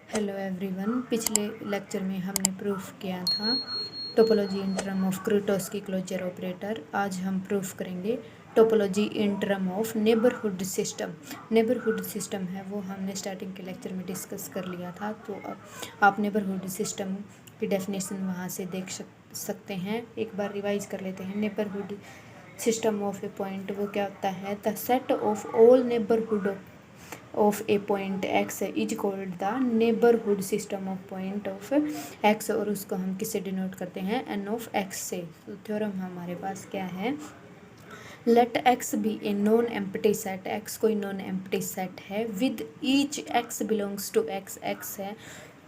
Hello everyone. पिछले lecture में हमने प्रूफ किया था topology in term of Kuratowski closure operator. आज हम प्रूफ करेंगे topology in term of neighbourhood system. Neighbourhood system है वो हमने स्टार्टिंग के लेक्चर में डिस्कस कर लिया था, तो अब आप नेबरहुड सिस्टम की डेफिनेशन वहाँ से देख सकते हैं। एक बार रिवाइज कर लेते हैं। Neighbourhood system of A point वो क्या होता है? The set of all neighbourhood of a point x is called the neighborhood system of point of x, और उसको हम किससे डिनोट करते हैं? n of x से। तो थ्योरम हमारे पास क्या है? Let x be a non empty set. x कोई नॉन एम्प्टी सेट है with each x belongs to x। x है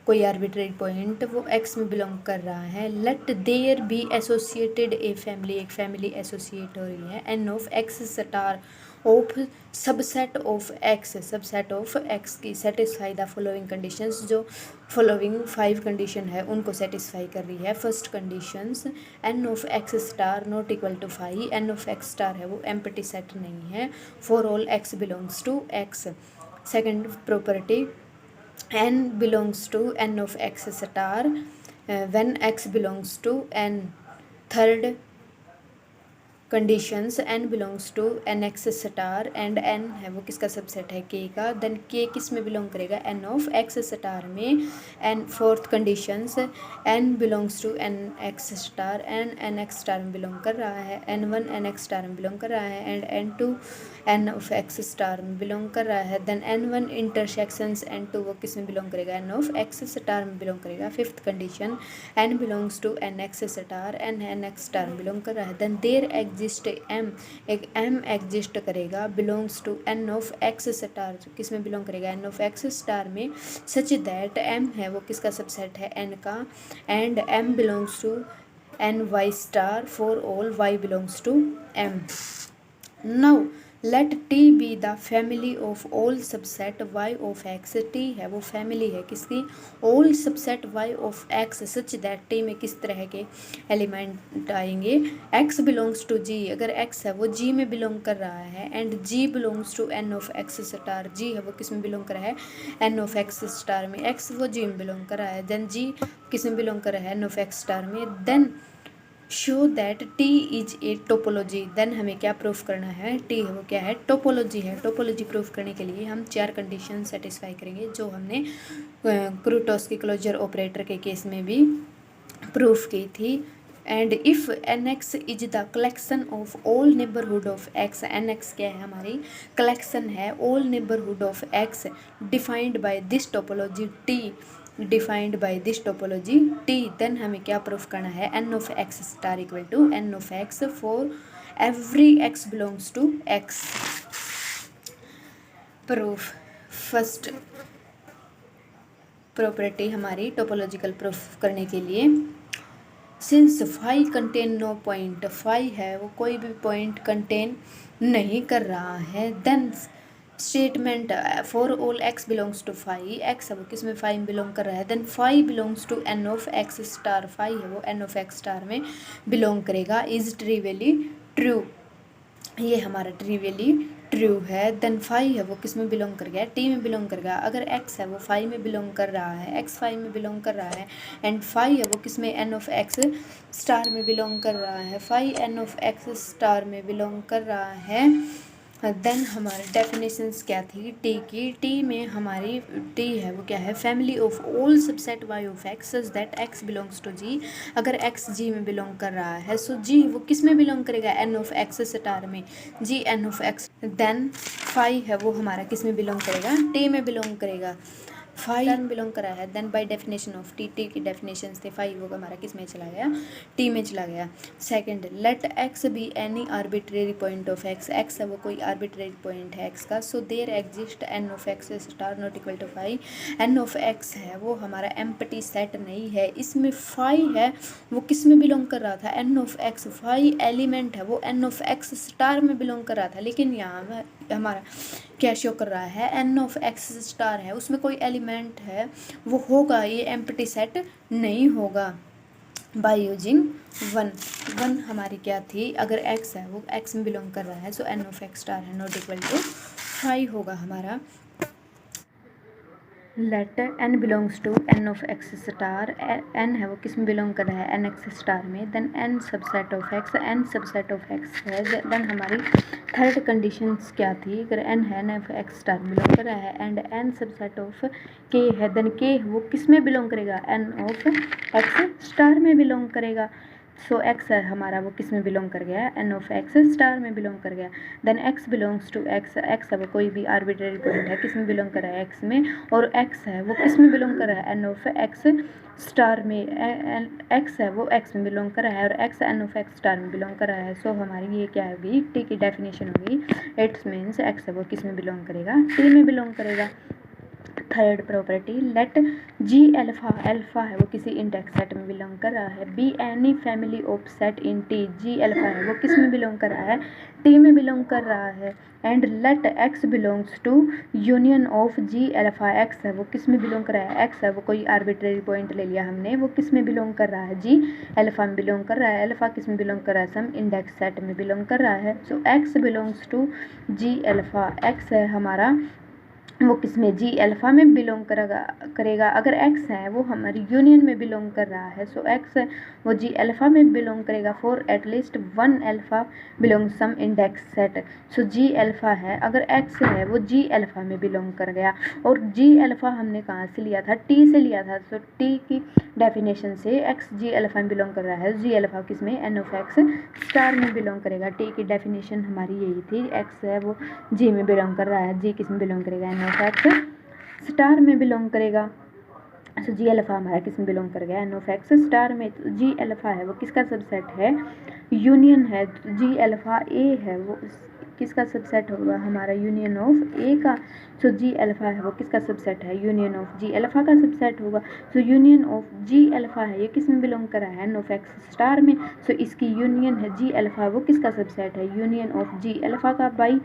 कोई आर्बिट्रेरी पॉइंट, वो x में बिलोंग कर रहा है। Let there be associated a family, एक फैमिली एसोसिएट हो रही है। n of x star of subset of x, subset of x की सेटिस्फाई द फॉलोइंग कंडीशंस। जो फॉलोइंग 5 कंडीशन है उनको सेटिस्फाई कर रही है। First conditions, n of x star not equal to 5। n of x star है वो empty set नहीं है for all x belongs to x। Second property, n belongs to n of x star when x belongs to n। Third conditions, n belongs to N X star and n है वो किसका subset है? k का। Then k किस में belong करेगा? n of x star में। n fourth conditions, n belongs to N X star and N X star में बिलोंग कर रहा है। n1 एन एक्स स्टार में बिलोंग कर रहा है and n2 n of x star में बिलोंग कर रहा है। देन n1 इंटरसेक्शंस n2 वो किस में बिलोंग करेगा? n ऑफ x स्टार में बिलोंग करेगा। Fifth condition, n belongs to N X star and N X star में बिलोंग कर रहा है। देन देयर एग्जिस्ट m, एक m एग्जिस्ट करेगा belongs to n of x star, किस में बिलोंग करेगा? n ऑफ x स्टार में। सच दैट m है वो किसका सबसेट है? n का। And m belongs to n y star for all y belongs to m। Now let t be the family of all subset y of x। t है वो फैमिली है किसकी? All subset y of x such that t में किस तरह के element आएंगे? x बिलोंग्स टू g, अगर x है वो g में बिलोंग कर रहा है and g belongs to n of x star. g है वो किस में बिलोंग कर रहा है? n ऑफ x स्टार में। x वो g में बिलोंग कर रहा है। देन g किस में बिलोंग कर रहा है? n ऑफ x स्टार में। Then show that T is a topology. देन हमें क्या प्रूफ करना है? टी है वो क्या है? टोपोलॉजी है। टोपोलॉजी प्रूफ करने के लिए हम 4 कंडीशन सेटिस्फाई करेंगे जो हमने क्रूटोस्की क्लोजर ऑपरेटर के केस में भी प्रूफ की थी। And if N X is the collection of all neighbourhood of x, N X क्या है? हमारी कलेक्शन है all neighbourhood of X defined by this topology T, defined by this topology T. देन हमें क्या प्रूफ करना है? n of x star equal to n of x for every x belongs to x। Proof, first property हमारी topological proof करने के लिए, since phi contain no point, phi है वो कोई भी पॉइंट कंटेन नहीं कर रहा है। Then statement for all x belongs to phi, x है वो किस में? फाई में बिलोंग कर रहा है। Then phi belongs to n of x star, phi है वो n ऑफ x स्टार में बिलोंग करेगा। इज ट्रिवियली ट्रू, ये हमारा ट्रिवियली ट्रू है। देन फाई है वो किस में बिलोंग कर गया? टी में बिलोंग कर गया। अगर x है वो फाई में बिलोंग कर रहा है, x फाई में बिलोंग कर रहा है एंड फाई है वो किस में? n ऑफ x स्टार में बिलोंग कर रहा है। Phi n of x star में बिलोंग कर रहा है। देन हमारे डेफिनेशंस क्या थी टी की? टी में हमारी टी है वो क्या है? Family of all subset y of x such that x belongs to g। अगर x g में बिलोंग कर रहा है सो g वो किस में बिलोंग करेगा? n ऑफ x स्टार में। g n of x। Then phi है वो हमारा किस में बिलोंग करेगा? t में बिलोंग करेगा। फाइव बिलोंग करा है। Then by definition of T, T की डेफिनेशन थे फाइव होगा हमारा किस में चला गया? टी में चला गया। Second, let X be any arbitrary point of X, X है वो कोई आर्बिट्रेरी पॉइंट है एक्स का। So there exist N of x star not equal to phi. N of x है वो हमारा एम्प्टी सेट नहीं है, इसमें फाइव है वो किस में बिलोंग कर रहा था? N of X. Phi element है वो एन ऑफ एक्स स्टार में बिलोंग कर रहा था, लेकिन यहाँ हमारा क्या शो कर रहा है? एन ऑफ एक्स स्टार है उसमें कोई एलिमेंट है वो होगा, ये एम्प्टी सेट नहीं होगा। बाय यूजिंग वन, वन हमारी क्या थी? अगर x है वो x में बिलोंग कर रहा है so N of x star है नॉट इक्वल टू फाइव होगा हमारा। Let n belongs to n of x star, n है वो किस में बिलोंग कर रहा है, n x स्टार में, then n subset of x, n subset of x है, देन हमारी थर्ड कंडीशन क्या थी, अगर n है n ऑफ x स्टार में बिलोंग कर रहा है and n subset of k है, देन k वो किस में बिलोंग करेगा, n ऑफ x स्टार में बिलोंग करेगा। सो x है हमारा वो किस में बिलोंग कर गया, n ऑफ x स्टार में बिलोंग कर गया। Then x belongs to x, x है वो कोई भी आर्बिट्रेरी पॉइंट है, किस में बिलोंग कर रहा है, x में, और x है वो किस में बिलोंग कर रहा है, n ऑफ x स्टार में, x है वो x में बिलोंग कर रहा है और x n of x star में बिलोंग कर रहा है। सो हमारी ये क्या होगी, t की डेफिनेशन होगी, इट्स मीन्स x है वो किस में बिलोंग करेगा, t में बिलोंग करेगा। थर्ड प्रॉपर्टी, लेट जी अल्फा, अल्फा है वो किसी इंडेक्स सेट में बिलोंग कर रहा है, be any family of set in T, G alpha है वो किस में बिलोंग कर रहा है, टी में बिलोंग कर रहा है। And let X belongs to union of G alpha, x है वो किस में बिलोंग कर रहा है, एक्स है वो कोई आर्बिट्रेरी पॉइंट ले लिया हमने, वो किस में बिलोंग कर रहा है, जी अल्फा में बिलोंग कर रहा है, अल्फा किस में बिलोंग कर रहा है, सम इंडेक्स सेट में बिलोंग कर रहा है। So x belongs to G alpha, x है हमारा वो किस में, जी अल्फ़ा में बिलोंग करेगा। अगर x है वो हमारी यूनियन में बिलोंग कर रहा है, सो x है वो जी अल्फ़ा में बिलोंग करेगा for at least one alpha belong some index set. So G alpha है, अगर x है वो जी अल्फ़ा में बिलोंग कर गया, और जी अल्फ़ा हमने कहाँ से लिया था, t से लिया था। सो t की डेफिनेशन से x जी अल्फ़ा में बिलोंग कर रहा है, जी अल्फ़ा किस में, n ऑफ x स्टार में बिलोंग करेगा। t की डेफिनेशन हमारी यही थी, x है वो g में बिलोंग कर रहा है, g किस में बिलोंग करेगा, n ऑफ x स्टार में बिलोंग करेगा। सो जी अल्फ़ा हमारा किस में बिलोंग कर गया, n ऑफ x स्टार में। तो जी अल्फ़ा है वो किसका सबसेट है, यूनियन है, जी अल्फ़ा a है वो किसका सबसेट होगा, हमारा यूनियन ऑफ a का। सो जी अल्फ़ा है वो किसका सबसेट है, यूनियन ऑफ जी अल्फ़ा का सबसेट होगा। So union of G alpha है ये किस में बिलोंग कर रहा है, n ऑफ x स्टार में। सो इसकी यूनियन है जी अल्फ़ा, वो किसका सबसेट है, यूनियन ऑफ जी अल्फ़ा का बाई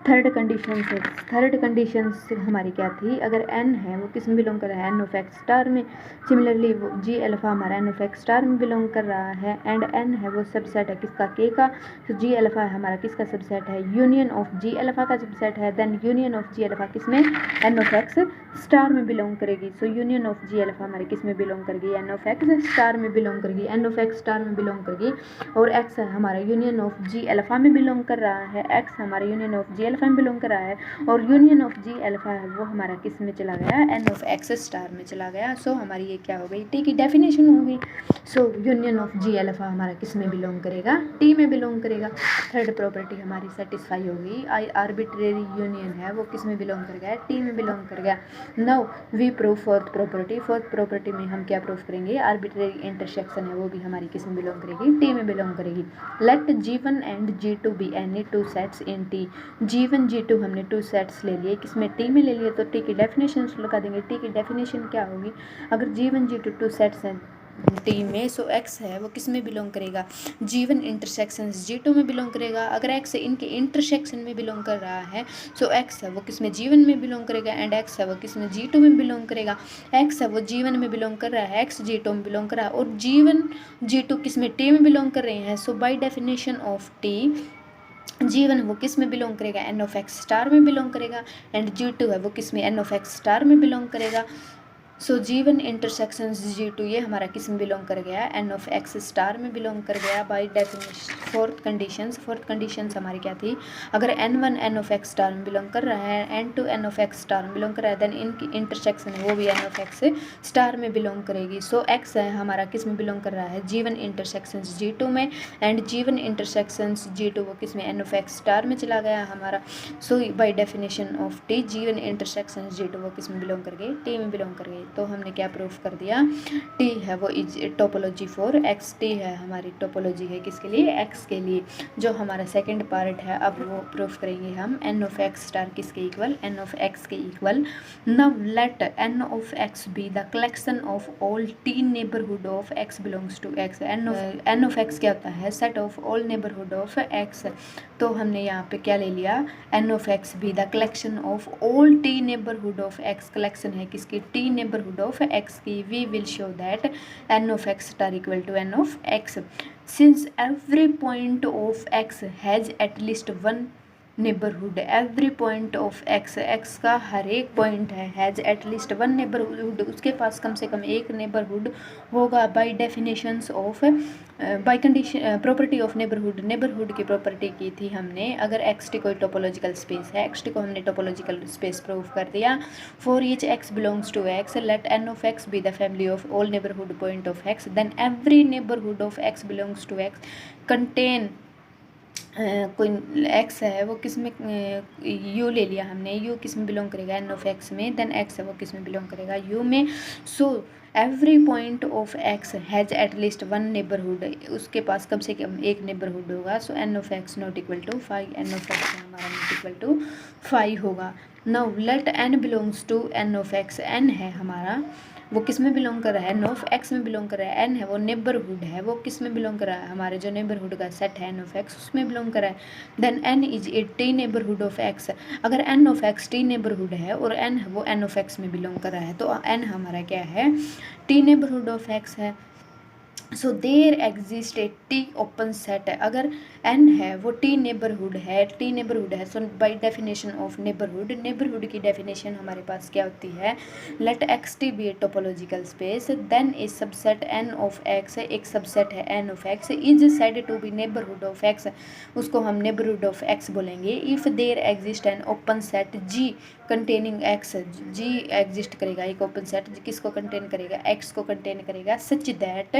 थर्ड कंडीशन से। थर्ड कंडीशन से हमारी क्या थी, अगर n है वो किस में बिलोंग कर रहा है, n ऑफ x स्टार में। सिमिलरली वो जी अल्फ़ा हमारा n ऑफ x स्टार में बिलोंग कर रहा है, एंड n है वो सबसेट है किसका, k का। तो जी अल्फ़ा हमारा किसका सबसेट है, यूनियन ऑफ जी अल्फ़ा का सबसेट है। Then union of G alpha किस में, n ऑफ x स्टार में बिलोंग करेगी। So union of G alpha हमारी किस में बिलोंग करेगी, n ऑफ x स्टार में बिलोंग करेगी, n ऑफ x स्टार में बिलोंग करेगी। और x हमारा यूनियन ऑफ जी अल्फ़ा में बिलोंग कर रहा है, x हमारा यूनियन ऑफ जी अल्फ़ा में बिलोंग कर रहा है, और यूनियन ऑफ जी अल्फ़ा है वो हमारा किस में चला गया, n ऑफ x स्टार में चला गया। सो हमारी ये क्या हो गई, t की डेफिनेशन हो गई। So union of G alpha हमारा किस में बिलोंग करेगा, t में बिलोंग करेगा। थर्ड प्रॉपर्टी हमारी सेटिस्फाई होगी, आर्बिट्रेरी यूनियन है वो किस में बिलोंग कर गया, t में बिलोंग कर गया। Now we prove fourth property. Fourth property में हम क्या प्रूव करेंगे, आर्बिट्रेरी इंटरसेक्शन है वो भी हमारी किस में बिलोंग करेगी, t में बिलोंग करेगी। Let g1 and g2 be any two sets in t। g1 g2 हमने टू सेट्स ले लिए, किसमें, t में ले लिए, तो t की डेफिनेशन लगा देंगे। t की डेफिनेशन क्या होगी, अगर g1 g2 टू सेट्स हैं टी में, सो x है वो किस में बिलोंग करेगा, g1 इंटरसेक्शन g2 में बिलोंग करेगा। अगर x इनके इंटरसेक्शन में बिलोंग कर रहा है, सो x है वो किस में, g1 में बिलोंग करेगा, एंड x है वो किस में, g2 में बिलोंग करेगा। x है वो g1 में बिलोंग कर रहा है, x g2 में बिलोंग कर रहा है, और g1 g2 किस में, t में बिलोंग कर रहे हैं। So by definition of t g1 वो किस में बिलोंग करेगा, n ऑफ x स्टार में बिलोंग करेगा, एंड g2 है वो किस में, n ऑफ x स्टार में बिलोंग करेगा। सो g1 इंटरसेक्शन g2 ये हमारा किस में बिलोंग कर गया, n ऑफ x स्टार में बिलोंग कर गया बाय डेफिनेशन। फोर्थ कंडीशंस हमारी क्या थी, अगर n1 n of x star में बिलोंग कर रहा है, n2 n of x star में बिलोंग कर रहा है, देन इनकी इंटरसेक्शन है वो भी n ऑफ x स्टार में बिलोंग करेगी। सो x है हमारा किस में बिलोंग कर रहा है, g1 इंटरसेक्शन g2 में, एंड g1 इंटरसेक्शन g2 वो किस में, n ऑफ x स्टार में चला गया हमारा। So by definition of t g1 intersection g2 वो किस में बिलोंग कर गई, t में बिलोंग कर गई। तो हमने क्या प्रूफ कर दिया, t है वो टोपोलॉजी फॉर x, t है हमारी टोपोलॉजी है किसके लिए, x के लिए। जो हमारा सेकंड पार्ट है अब वो प्रूफ करेंगे हम, n ऑफ x स्टार किसके इक्वल, n ऑफ x के equal. Now let n of x be the collection of all t neighbourhood of x belongs to x। n of x क्या होता है, set of all neighbourhood of x। तो हमने यहाँ पे क्या ले लिया, n of x be the collection of all t neighbourhood of x, collection है किसकी, t नेबरहुड ऑफ x की। We will show that n of x star equal to n of x since every point of x has at least one neighbourhood, every point of X, X का हर एक point है, has at least one neighbourhood, उसके पास कम से कम एक नेबरहुड होगा, by definitions of, by condition, property of neighbourhood, neighbourhood की प्रॉपर्टी की थी हमने, अगर एक्स टी कोई टोपोलॉजिकल स्पेस है, एक्स टी को हमने टोपोलॉजिकल स्पेस प्रूव कर दिया, for each X belongs to X, let N of X be the family of all neighbourhood point of X, then every neighbourhood of X belongs to X contain, कोई X है वो किस में, you ले लिया हमने, यू किस में बिलोंग करेगा, एन ऑफ एक्स में, देन एक्स है वो किस में बिलोंग करेगा, यू में, so every point of x has at least one neighbourhood, उसके पास कम से कम एक नेबरहुड होगा, so N of x not equal to 5, N of x हमारा नॉट इक्वल टू 5 होगा। Now let N belongs to N of x, N है हमारा वो किस में बिलोंग कर रहा है, एन ऑफ एक्स में बिलोंग कर रहा है, एन है वो नेबरहुड है, वो किस में बिलोंग कर रहा है, हमारे जो नेबरहुड का सेट है एन ऑफ एक्स उसमें बिलोंग कर रहा है, then N is a T neighbourhood of x, अगर N of x T neighbourhood है और एन वो एन ऑफ एक्स में बिलोंग कर रहा है, तो एन हमारा क्या है, टी नेबरहुड ऑफ एक्स है, so there exist a T open set है, अगर एन है वो टी नेबरहुड है, so by definition of neighbourhood, neighbourhood की डेफिनेशन हमारे पास क्या होती है, let x T be a topological space, then a subset N of x, एक सबसेट है N of x, is said to be neighbourhood of x, उसको हम नेबरहुड ऑफ एक्स बोलेंगे, if there exist an open set ji containing x, G exist करेगा एक open set किसको contain करेगा, x को कंटेन करेगा, such that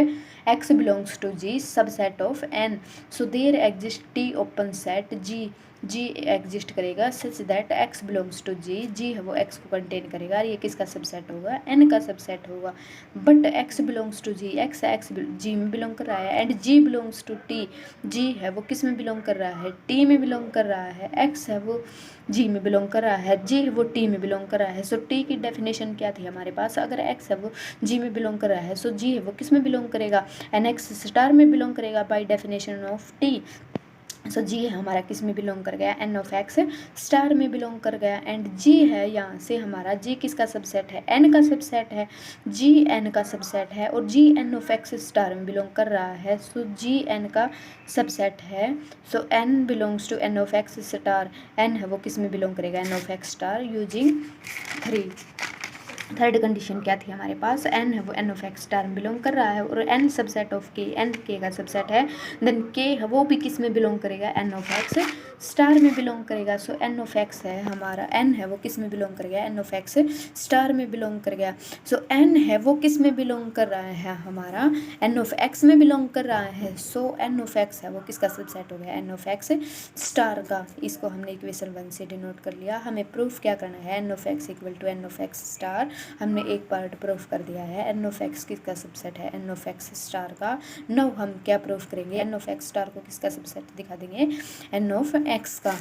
x belongs to G subset of N, so there exist T open set G, G exist करेगा such that x belongs to G, G है वो x को contain करेगा, ये किसका सबसेट होगा, एन का सबसेट होगा, but x belongs to G, x G में बिलोंग कर रहा है, and G belongs to T, G है वो किस में बिलोंग कर रहा है, टी में बिलोंग कर रहा है, एक्स है वो जी में बिलोंग कर रहा है, जी है वो टी में बिलोंग कर रहा है, सो टी की डेफिनेशन क्या थी हमारे पास, अगर एक्स है वो जी में बिलोंग कर रहा है, सो जी है वो किस में बिलोंग करेगा, एन एक्स स्टार में बिलोंग करेगा बाय डेफिनेशन ऑफ टी, सो जी है हमारा किस में बिलोंग कर गया, एन ऑफ एक्स स्टार में बिलोंग कर गया, एंड जी है यहाँ से हमारा जी किसका सबसेट है, एन का सबसेट है, जी एन का सबसेट है, और G N of x star में बिलोंग कर रहा है, सो जी एन का सबसेट है, so N belongs to N of x star, N है वो किस में बिलोंग करेगा, N of x star, using 3, third condition क्या थी हमारे पास, एन है वो एन ऑफ एक्स स्टार में बिलोंग कर रहा है, और N subset of K, N K का सबसेट है, देन के है वो भी किस में बिलोंग करेगा, एन ऑफ एक्स स्टार में बिलोंग करेगा, सो एन ऑफ एक्स है हमारा, एन है वो किस में बिलोंग कर गया, एन ऑफ एक्स स्टार में बिलोंग कर गया, सो एन है वो किस में बिलोंग कर रहा है हमारा, एन ऑफ एक्स में बिलोंग कर रहा है, सो एन ऑफ एक्स है वो किसका सबसेट हो गया, एन ऑफ एक्स स्टार का, इसको हमने इक्वेशन 1 से डिनोट कर लिया, हमें प्रूफ क्या करना है, N of X equal to N of x star, हमने एक पार्ट प्रूफ कर दिया है, एन ऑफ एक्स किसका सबसेट है, एन ऑफ एक्स स्टार का, नाउ हम क्या प्रूफ करेंगे, एन ऑफ एक्स स्टार को किसका सबसेट दिखा देंगे, एन ऑफ एक्स का,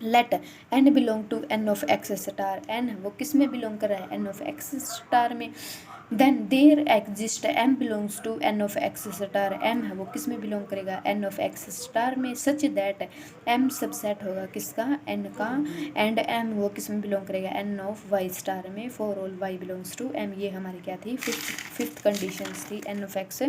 let N belong to N of x star, N वो किस में बिलोंग कर रहा है, एन ऑफ एक्स स्टार में, then there exist M belongs to N of x star, M है वो किस में बिलोंग करेगा, एन ऑफ एक्स स्टार में, सच दैट एम सबसेट होगा किसका, एन का, एंड एम वो किस में बिलोंग करेगा, एन ऑफ वाई स्टार में, for all Y belongs to M, ये हमारी क्या थी, फिफ्थ कंडीशन थी एन ऑफ एक्स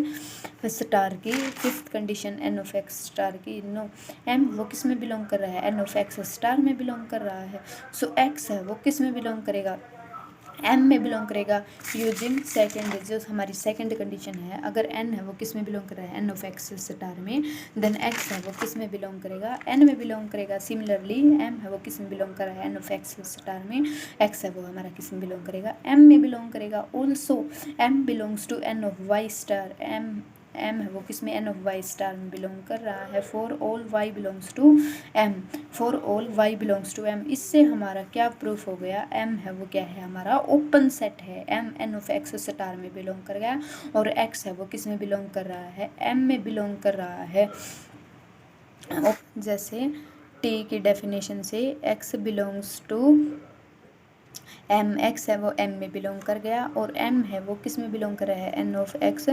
स्टार की, fifth condition N of x star की, नो एम वो किस में बिलोंग कर रहा है, एन ऑफ एक्स स्टार में बिलोंग कर रहा है, सो एक्स है वो किस में बिलोंग करेगा, एम में बिलोंग करेगा, यूजिंग सेकेंड, जो हमारी सेकेंड कंडीशन है, अगर एन है वो किस में बिलोंग कर रहा है, एन ऑफ एक्स स्टार में, देन एक्स है वो किस में बिलोंग करेगा, एन में बिलोंग करेगा, सिमिलरली एम है वो किस में बिलोंग कर रहा है, एन ऑफ एक्स स्टार में, एक्स है वो हमारा किस में बिलोंग करेगा, एम में बिलोंग करेगा, also M belongs to N of Y star, M है वो किस में, एन ऑफ वाई स्टार में बिलोंग कर रहा है, for all Y belongs to M, for all Y belongs to M, इससे हमारा क्या प्रूफ हो गया, एम है वो क्या है हमारा ओपन सेट है, M N of x star में बिलोंग कर गया, और एक्स है वो किस में बिलोंग कर रहा है, एम में बिलोंग कर रहा है, जैसे टी की डेफिनेशन से X belongs to M, X है वो एम में बिलोंग कर गया, और एम है वो किस में बिलोंग कर रहा है, एन ऑफ एक्स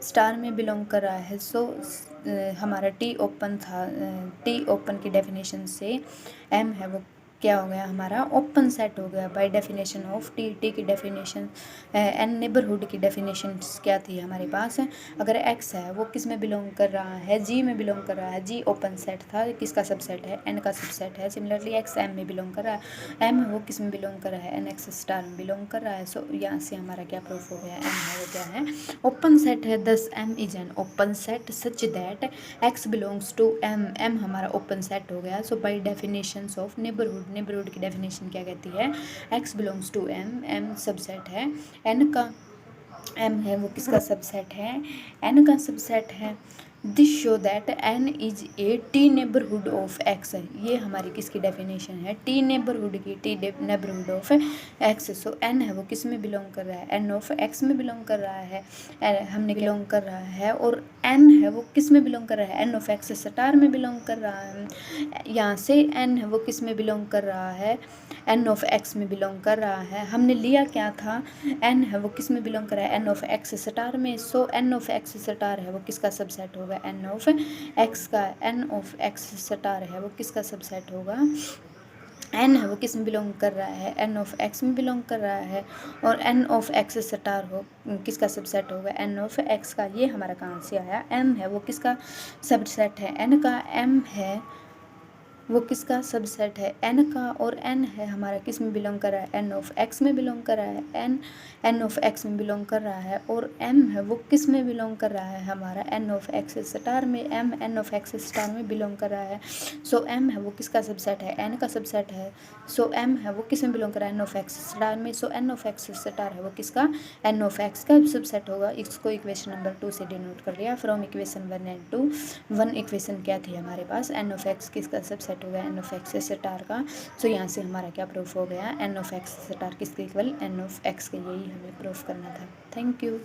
स्टार में बिलोंग कर रहा है, सो हमारा टी ओपन था, टी ओपन की डेफिनेशन से एम है वो क्या हो गया हमारा ओपन सेट हो गया bye definition of T. T की डेफिनेशन एन नेबरहुड की डेफिनेशन क्या थी हमारे पास, अगर एक्स है वो किस में बिलोंग कर रहा है, जी में बिलोंग कर रहा है, जी ओपन सेट था, किसका सबसेट है, एन का सबसेट है। सिमिलरली एक्स एम में बिलोंग कर रहा है, एम है वो किस में बिलोंग कर रहा है, एन एक्स स्टार में बिलोंग कर रहा है। सो यहाँ से हमारा क्या प्रूफ हो गया, एम है वो क्या है, ओपन सेट है। Thus M is an open set such that x belongs to M. M हमारा ओपन सेट हो गया। So by definition of neighbourhood, neighbourhood की डेफिनेशन क्या कहती है, x belongs to M, M subset है, एन का एम है वो किसका सबसेट है, एन का सबसेट है। This show that N is a T neighbourhood of x है, ये हमारी किसकी डेफिनेशन है, टी नेबरहुड की, T neighbourhood of X. So N है वो किस में बिलोंग कर रहा है, एन ऑफ एक्स में बिलोंग कर रहा है, हमने बिलोंग कर रहा है। और एन है वो किस में बिलोंग कर रहा है, एन ऑफ एक्स स्टार में बिलोंग कर रहा है। यहाँ से एन है वो किस में बिलोंग कर रहा है, एन ऑफ एक्स में बिलोंग कर रहा है। हमने लिया क्या था, एन है वो किस में बिलोंग कर रहा है, एन ऑफ एक्स स्टार में। सो एन ऑफ एक्स स्टार है वो किसका सबसेट होगा, एन ऑफ एक्स का। एन ऑफ एक्स स्टार है वो किसका सबसेट होगा, एन है वो किस में बिलोंग कर रहा है, एन ऑफ एक्स में बिलोंग कर रहा है। और एन ऑफ एक्स स्टार हो किसका सबसेट होगा, एन ऑफ एक्स का। ये हमारा कहाँ से आया, एम है वो किसका सबसेट है, एन का। एम है वो किसका सबसेट है, एन का। और एन है हमारा किस में बिलोंग कर रहा है, एन ऑफ एक्स में बिलोंग कर रहा है, एन एन ऑफ एक्स में बिलोंग कर रहा है। और एम है वो किस में बिलोंग कर रहा है, हमारा एन ऑफ एक्स स्टार में, M N of x star में बिलोंग कर रहा है। सो एम है वो किसका सबसेट है, एन का सबसेट है। सो एम है वो किस में बिलोंग कर रहा है, एन ऑफ एक्स स्टार में। सो एन ऑफ एक्स स्टार है वो किसका, एन ऑफ एक्स का सबसेट होगा। इसको इक्वेशन नंबर 2 से डिनोट कर लिया फ्रॉम इक्वेशन 1 एंड 2। 1 इक्वेशन क्या थी हमारे पास, एन ऑफ एक्स किसका सबसेट हो गया, एन ऑफ एक्स स्टार का। सो यहाँ से हमारा क्या प्रूफ हो गया, एन ऑफ एक्स स्टार किसके इक्वल, एन ऑफ एक्स के, यही हमें प्रूफ करना था। Thank you.